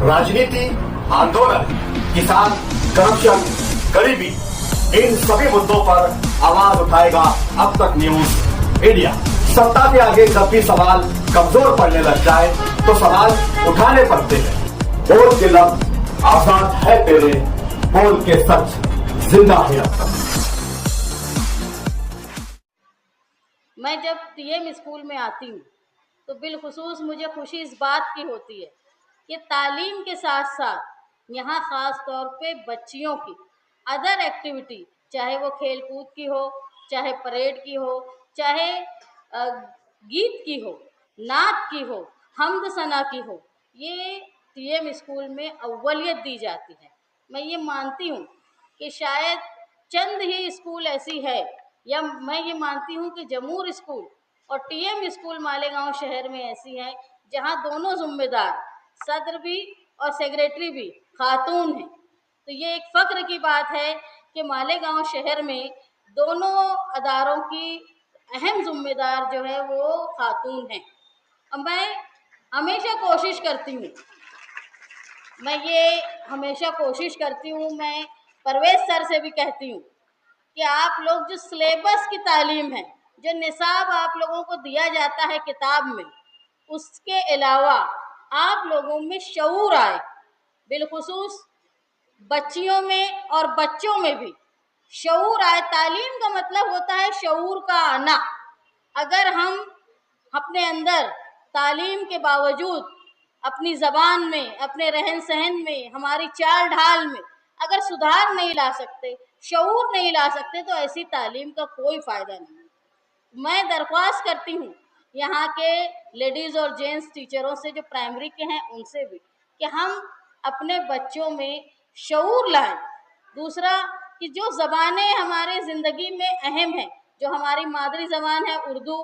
राजनीति, आंदोलन, किसान, करप्शन, गरीबी, इन सभी मुद्दों पर आवाज उठाएगा अब तक न्यूज इंडिया। सत्ता के आगे जब भी सवाल कमजोर पड़ने लग जाए तो सवाल उठाने पड़ते हैं। बोल के लफ्ज आजाद है तेरे, बोल के सच जिंदा है अब तक। मैं जब टीएम स्कूल में आती हूँ तो बिलखुसूस मुझे खुशी इस बात की होती है कि तालीम के साथ साथ यहाँ ख़ास तौर पे बच्चियों की अदर एक्टिविटी, चाहे वो खेल कूद की हो, चाहे परेड की हो, चाहे गीत की हो, नात की हो, हम्द सना की हो, ये टीएम स्कूल में अव्वलियत दी जाती है। मैं ये मानती हूँ कि शायद चंद ही स्कूल ऐसी है, या मैं ये मानती हूँ कि जमूर स्कूल और टीएम स्कूल मालेगांव शहर में ऐसी है जहाँ दोनों जिम्मेदार, सदर भी और सेक्रेटरी भी खातून हैं। तो ये एक फ़ख्र की बात है कि मालेगांव शहर में दोनों अदारों की अहम जिम्मेदार जो है वो खातून हैं। अब मैं हमेशा कोशिश करती हूँ मैं परवेज सर से भी कहती हूँ कि आप लोग जो सिलेबस की तालीम है, जो निसाब आप लोगों को दिया जाता है किताब में, उसके अलावा आप लोगों में शऊर आए, बिलखुसूस बच्चियों में और बच्चों में भी शऊर आए। तालीम का मतलब होता है शऊर का आना। अगर हम अपने अंदर तालीम के बावजूद अपनी ज़बान में, अपने रहन सहन में, हमारी चाल ढाल में अगर सुधार नहीं ला सकते, शऊर नहीं ला सकते, तो ऐसी तालीम का कोई फ़ायदा नहीं। मैं दरख्वास्त करती हूँ यहाँ के लेडीज़ और जेंट्स टीचरों से, जो प्राइमरी के हैं, उनसे भी कि हम अपने बच्चों में शऊर लाएं। दूसरा कि जो ज़बानें हमारे ज़िंदगी में अहम हैं, जो हमारी मादरी ज़बान है उर्दू,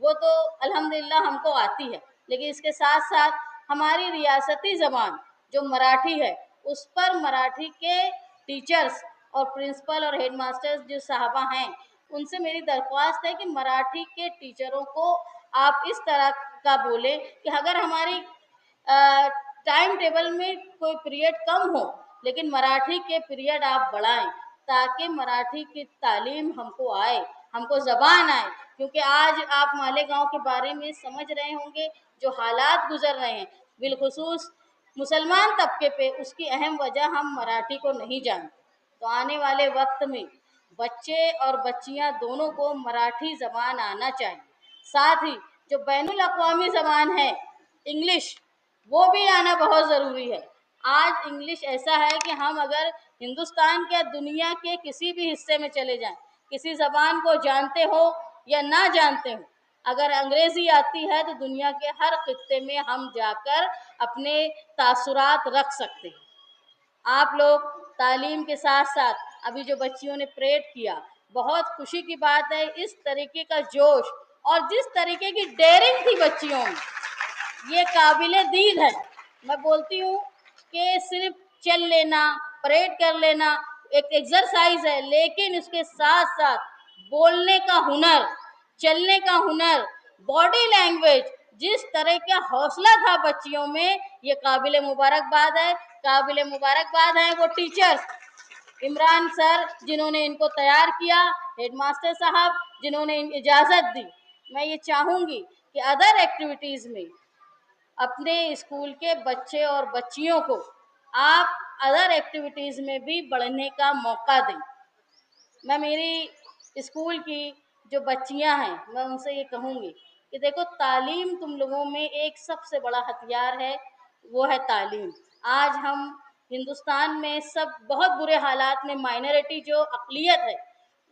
वो तो अल्हम्दुलिल्लाह हमको आती है, लेकिन इसके साथ साथ हमारी रियासती ज़बान जो मराठी है, उस पर मराठी के टीचर्स और प्रिंसिपल और हेड मास्टर्स जो साहबा हैं, उनसे मेरी दरख्वास्त है कि मराठी के टीचरों को आप इस तरह का बोलें कि अगर हमारी टाइम टेबल में कोई पीरियड कम हो, लेकिन मराठी के पीरियड आप बढ़ाएं, ताकि मराठी की तालीम हमको आए, हमको ज़बान आए। क्योंकि आज आप मालेगांव के बारे में समझ रहे होंगे, जो हालात गुजर रहे हैं, बिलखुसूस मुसलमान तबके पे, उसकी अहम वजह हम मराठी को नहीं जानते। तो आने वाले वक्त में बच्चे और बच्चियां दोनों को मराठी ज़बान आना चाहिए। साथ ही जो बैनुल अक़वामी ज़बान है इंग्लिश, वो भी आना बहुत ज़रूरी है। आज इंग्लिश ऐसा है कि हम अगर हिंदुस्तान के दुनिया के किसी भी हिस्से में चले जाएं, किसी ज़बान को जानते हो या ना जानते हो, अगर अंग्रेज़ी आती है तो दुनिया के हर खित्ते में हम जाकर अपने तासुरात रख सकते हैं। आप लोग तालीम के साथ साथ अभी जो बच्चियों ने परेड किया, बहुत खुशी की बात है। इस तरीके का जोश और जिस तरीके की डेयरिंग थी बच्चियों में, ये काबिले दीद है। मैं बोलती हूँ कि सिर्फ चल लेना, परेड कर लेना एक एक्सरसाइज है, लेकिन उसके साथ साथ बोलने का हुनर, चलने का हुनर, बॉडी लैंग्वेज, जिस तरह का हौसला था बच्चियों में, ये काबिले मुबारकबाद है। काबिले मुबारकबाद हैं वो टीचर्स, इमरान सर जिन्होंने इनको तैयार किया, हेडमास्टर साहब जिन्होंने इजाज़त दी। मैं ये चाहूँगी कि अदर एक्टिविटीज़ में अपने स्कूल के बच्चे और बच्चियों को आप अदर एक्टिविटीज़ में भी बढ़ने का मौका दें। मैं मेरी स्कूल की जो बच्चियां हैं, मैं उनसे ये कहूँगी कि देखो, तालीम तुम लोगों में एक सबसे बड़ा हथियार है, वो है तालीम। आज हम हिंदुस्तान में सब बहुत बुरे हालात में, माइनॉरिटी जो अक़लियत है,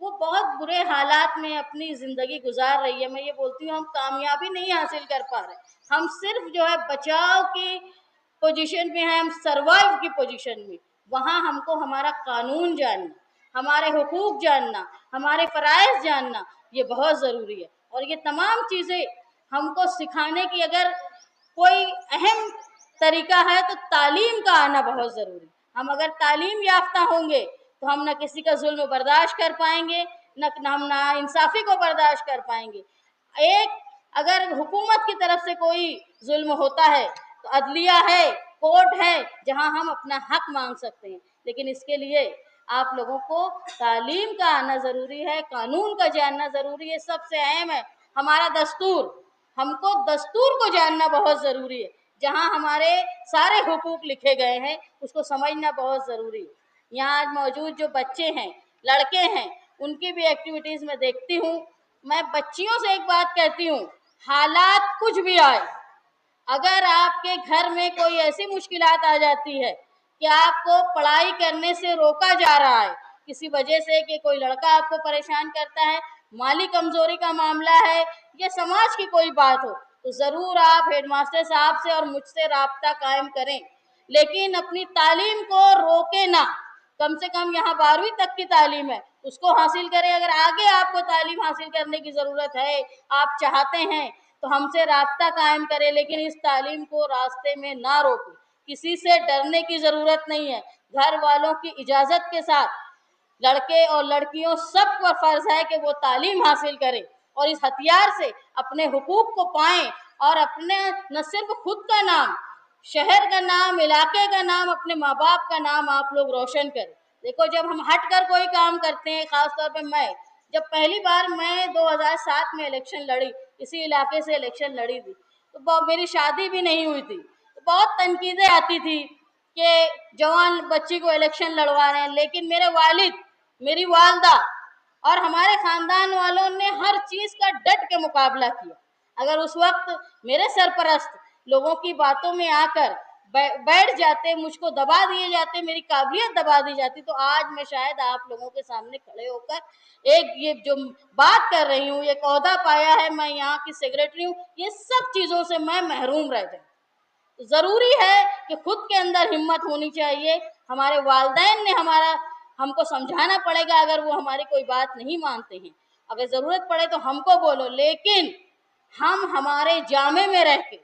वो बहुत बुरे हालात में अपनी ज़िंदगी गुजार रही है। मैं ये बोलती हूँ, हम कामयाबी नहीं हासिल कर पा रहे, हम सिर्फ जो है बचाव की पोजीशन में है, हम सर्वाइव की पोजीशन में। वहाँ हमको हमारा कानून जानना, हमारे हुकूक जानना, हमारे फ़राइज़ जानना, ये बहुत ज़रूरी है। और ये तमाम चीज़ें हमको सिखाने की अगर कोई अहम तरीका है तो तालीम का आना बहुत ज़रूरी। हम अगर तालीम याफ्ता होंगे तो हम न किसी का जुल्म बर्दाश्त कर पाएंगे, न हम नाइंसाफ़ी को बर्दाश्त कर पाएंगे। एक अगर हुकूमत की तरफ से कोई जुल्म होता है तो अदलिया है, कोर्ट है जहां हम अपना हक मांग सकते हैं। लेकिन इसके लिए आप लोगों को तालीम का आना ज़रूरी है, कानून का जानना ज़रूरी है, सबसे अहम है हमारा दस्तूर। हमको दस्तूर को जानना बहुत ज़रूरी है, जहां हमारे सारे हुकूक लिखे गए हैं उसको समझना बहुत ज़रूरी है। यहाँ आज मौजूद जो बच्चे हैं, लड़के हैं, उनकी भी एक्टिविटीज़ में देखती हूँ। मैं बच्चियों से एक बात कहती हूँ, हालात कुछ भी आए, अगर आपके घर में कोई ऐसी मुश्किलात आ जाती है कि आपको पढ़ाई करने से रोका जा रहा है किसी वजह से, कि कोई लड़का आपको परेशान करता है, माली कमजोरी का मामला है या समाज की कोई बात हो, तो ज़रूर आप हेडमास्टर साहब से और मुझसे राब्ता कायम करें, लेकिन अपनी तालीम को रोके ना। कम से कम यहाँ 12वीं तक की तालीम है, उसको हासिल करें। अगर आगे आपको तालीम हासिल करने की ज़रूरत है, आप चाहते हैं, तो हमसे राब्ता कायम करें, लेकिन इस तालीम को रास्ते में ना रोकें। किसी से डरने की ज़रूरत नहीं है, घर वालों की इजाज़त के साथ लड़के और लड़कियों सब पर फ़र्ज़ है कि वो तालीम हासिल करें और इस हथियार से अपने हुकूक को पाएं और अपने न सिर्फ खुद का नाम, शहर का नाम, इलाके का नाम, अपने माँ बाप का नाम आप लोग रोशन करें। देखो, जब हम हट कर कोई काम करते हैं, ख़ास तौर पे जब पहली बार मैं 2007 में इलेक्शन लड़ी, इसी इलाके से इलेक्शन लड़ी थी, तो मेरी शादी भी नहीं हुई थी, तो बहुत तनकीदें आती थी कि जवान बच्ची को इलेक्शन लड़वा रहे हैं। लेकिन मेरे वालिद, मेरी वालदा और हमारे ख़ानदान वालों ने हर चीज़ का डट के मुकाबला किया। अगर उस वक्त मेरे सरपरस्त लोगों की बातों में आकर बैठ जाते, मुझको दबा दिए जाते, मेरी काबिलियत दबा दी जाती, तो आज मैं शायद आप लोगों के सामने खड़े होकर एक ये जो बात कर रही हूँ, एक ओहदा पाया है, मैं यहाँ की सेक्रेटरी हूँ, ये सब चीज़ों से मैं महरूम रह जाऊँ। तो ज़रूरी है कि खुद के अंदर हिम्मत होनी चाहिए। हमारे वालिदैन ने हमको समझाना पड़ेगा, अगर वो हमारी कोई बात नहीं मानते हैं, अगर ज़रूरत पड़े तो हमको बोलो, लेकिन हम हमारे जामे में रह के,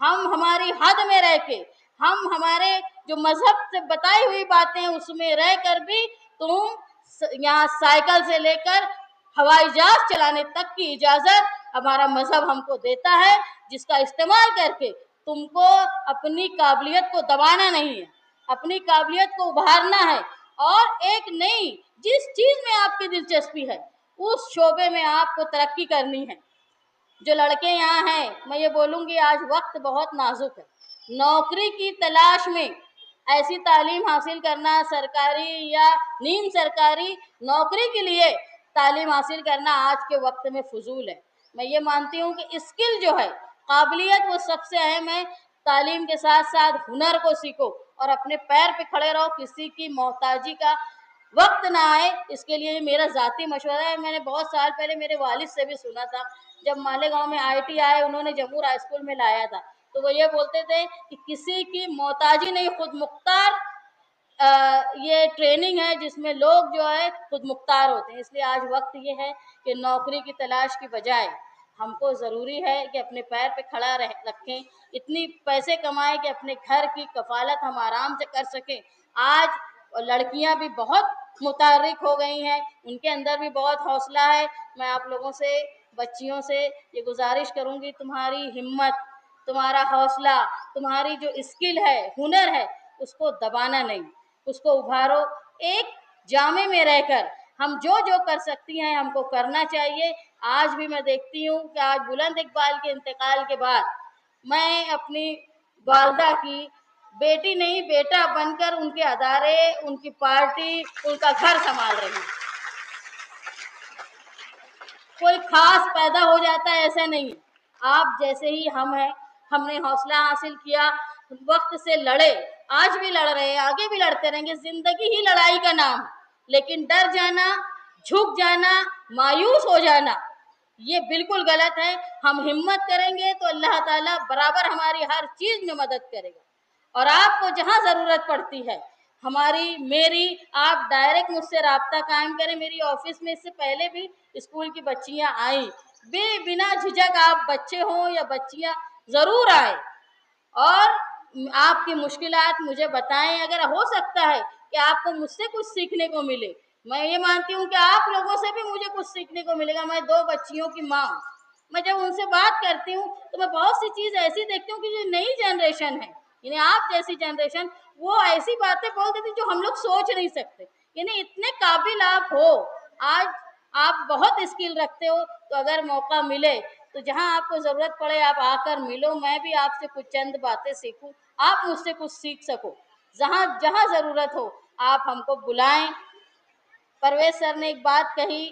हम हमारी हद में रह के, हम हमारे जो मजहब से बताई हुई बातें हैं उसमें रह कर भी तुम यहाँ साइकिल से लेकर हवाई जहाज चलाने तक की इजाज़त हमारा मजहब हमको देता है, जिसका इस्तेमाल करके तुमको अपनी काबिलियत को दबाना नहीं है, अपनी काबिलियत को उभारना है और एक नई जिस चीज़ में आपकी दिलचस्पी है उस शोबे में आपको तरक्की करनी है। जो लड़के यहाँ हैं, मैं ये बोलूँगी, आज वक्त बहुत नाजुक है। नौकरी की तलाश में ऐसी तालीम हासिल करना, सरकारी या नीम सरकारी नौकरी के लिए तालीम हासिल करना आज के वक्त में फजूल है। मैं ये मानती हूँ कि स्किल जो है, काबिलियत, वो सबसे अहम है। तालीम के साथ साथ हुनर को सीखो और अपने पैर पे खड़े रहो, किसी की मोहताजी का वक्त ना आए, इसके लिए मेरा ज़ाती मशवरा है। मैंने बहुत साल पहले मेरे वालिद से भी सुना था, जब मालेगांव में IIT आए, उन्होंने जमूर हाई स्कूल में लाया था, तो वो ये बोलते थे कि किसी की मोहताजी नहीं, खुद मुख्तार ये ट्रेनिंग है जिसमें लोग जो है खुद मुख्तार होते हैं। इसलिए आज वक्त ये है कि नौकरी की तलाश की बजाय हमको ज़रूरी है कि अपने पैर पे खड़ा रखें, इतनी पैसे कमाएं कि अपने घर की कफालत हम आराम से कर सकें। आज लड़कियां भी बहुत मुतहर्रिक हो गई हैं, उनके अंदर भी बहुत हौसला है। मैं आप लोगों से, बच्चियों से ये गुजारिश करूंगी, तुम्हारी हिम्मत, तुम्हारा हौसला, तुम्हारी जो स्किल है, हुनर है, उसको दबाना नहीं, उसको उभारो। एक जामे में रहकर हम जो जो कर सकती हैं हमको करना चाहिए। आज भी मैं देखती हूँ कि आज बुलंद इकबाल के इंतकाल के बाद मैं अपनी वालदा की बेटी नहीं, बेटा बनकर उनके अदारे, उनकी पार्टी, उनका घर संभाल रही हूँ। कोई खास पैदा हो जाता है ऐसा नहीं, आप जैसे ही हम हैं, हमने हौसला हासिल किया, वक्त से लड़े, आज भी लड़ रहे हैं, आगे भी लड़ते रहेंगे। जिंदगी ही लड़ाई का नाम है, लेकिन डर जाना, झुक जाना, मायूस हो जाना, ये बिल्कुल गलत है। हम हिम्मत करेंगे तो अल्लाह ताला बराबर हमारी हर चीज में मदद करेगा। और आपको जहाँ ज़रूरत पड़ती है, हमारी, मेरी, आप डायरेक्ट मुझसे राब्ता कायम करें। मेरी ऑफिस में इससे पहले भी स्कूल की बच्चियाँ आई, बिना झिझक, आप बच्चे हों या बच्चियाँ, ज़रूर आए और आपकी मुश्किलात मुझे बताएं। अगर हो सकता है कि आपको मुझसे कुछ सीखने को मिले, मैं ये मानती हूँ कि आप लोगों से भी मुझे कुछ सीखने को मिलेगा। मैं 2 बच्चियों की माँ हूँ, मैं जब उनसे बात करती हूँ तो मैं बहुत सी चीज़ ऐसी देखती हूँ कि जो नई जनरेशन है, यानी आप जैसी जनरेशन वो ऐसी बातें बोल देती जो हम लोग सोच नहीं सकते। यानी इतने काबिल आप हो, आज आप बहुत स्किल रखते हो, तो अगर मौका मिले तो जहाँ आपको ज़रूरत पड़े आप आकर मिलो, मैं भी आपसे कुछ चंद बातें सीखूं, आप मुझसे कुछ सीख सको। जहाँ जहाँ ज़रूरत हो आप हमको बुलाएं। परवेज सर ने एक बात कही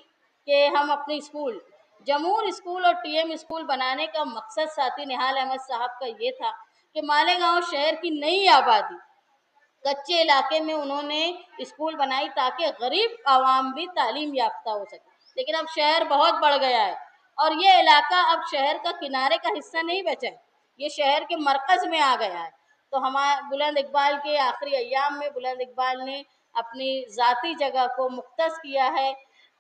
कि हम अपनी स्कूल जमूर स्कूल और टीएम स्कूल बनाने का मकसद साथी निहाल अहमद साहब का ये था कि मालेगांव शहर की नई आबादी कच्चे इलाके में उन्होंने स्कूल बनाई ताकि गरीब आवाम भी तालीम याफ्ता हो सके। लेकिन अब शहर बहुत बढ़ गया है और ये इलाका अब शहर का किनारे का हिस्सा नहीं बचा है, ये शहर के मरकज़ में आ गया है। तो हमारे बुलंद इकबाल के आखिरी अय्याम में बुलंद इकबाल ने अपनी ज़ाती जगह को मुख्तस किया है,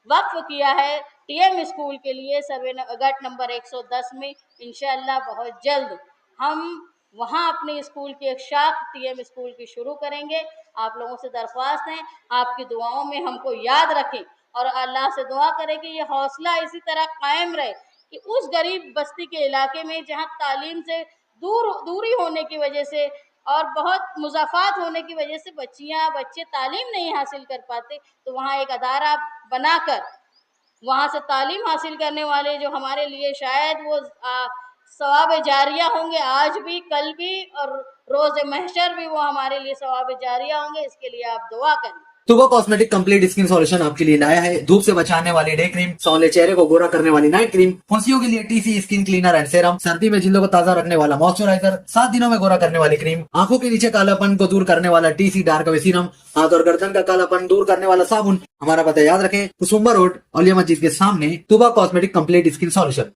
वक्फ किया है टीएम स्कूल के लिए सर्वे गट नंबर 110 में। इंशाअल्लाह बहुत जल्द हम वहाँ अपने स्कूल की एक शाख टीएम स्कूल की शुरू करेंगे। आप लोगों से दरख्वास्त है आपकी दुआओं में हमको याद रखें और अल्लाह से दुआ करें कि ये हौसला इसी तरह कायम रहे कि उस गरीब बस्ती के इलाके में जहाँ तालीम से दूरी होने की वजह से और बहुत मुज़ाफ़ात होने की वजह से बच्चे तालीम नहीं हासिल कर पाते, तो वहाँ एक अदारा बनाकर वहाँ से तालीम हासिल करने वाले जो हमारे लिए शायद वो सवाब जारिया होंगे, आज भी कल भी और रोज़ महशर भी वो हमारे लिए सवाब जारिया होंगे। इसके लिए आप दुआ करें। तुबा कॉस्मेटिक कंप्लीट स्किन सॉल्यूशन आपके लिए लाया है धूप से बचाने वाली डे क्रीम, सौंले चेहरे को गोरा करने वाली नाइट क्रीम, फुंसियों के लिए TC skin cleaner and serum, सर्दी में जिल्दों को ताजा रखने वाला मॉइस्चराइजर, 7 दिनों में गोरा करने वाली क्रीम, आंखों के नीचे कालापन को दूर करने वाला टीसी डार्क वे सीरम, हाथ और गर्दन का कालापन दूर करने वाला साबुन। हमारा पता याद रखें, कुसुम्बा रोड, औलिया मस्जिद के सामने, तुबा कॉस्मेटिक कंप्लीट स्किन सॉल्यूशन।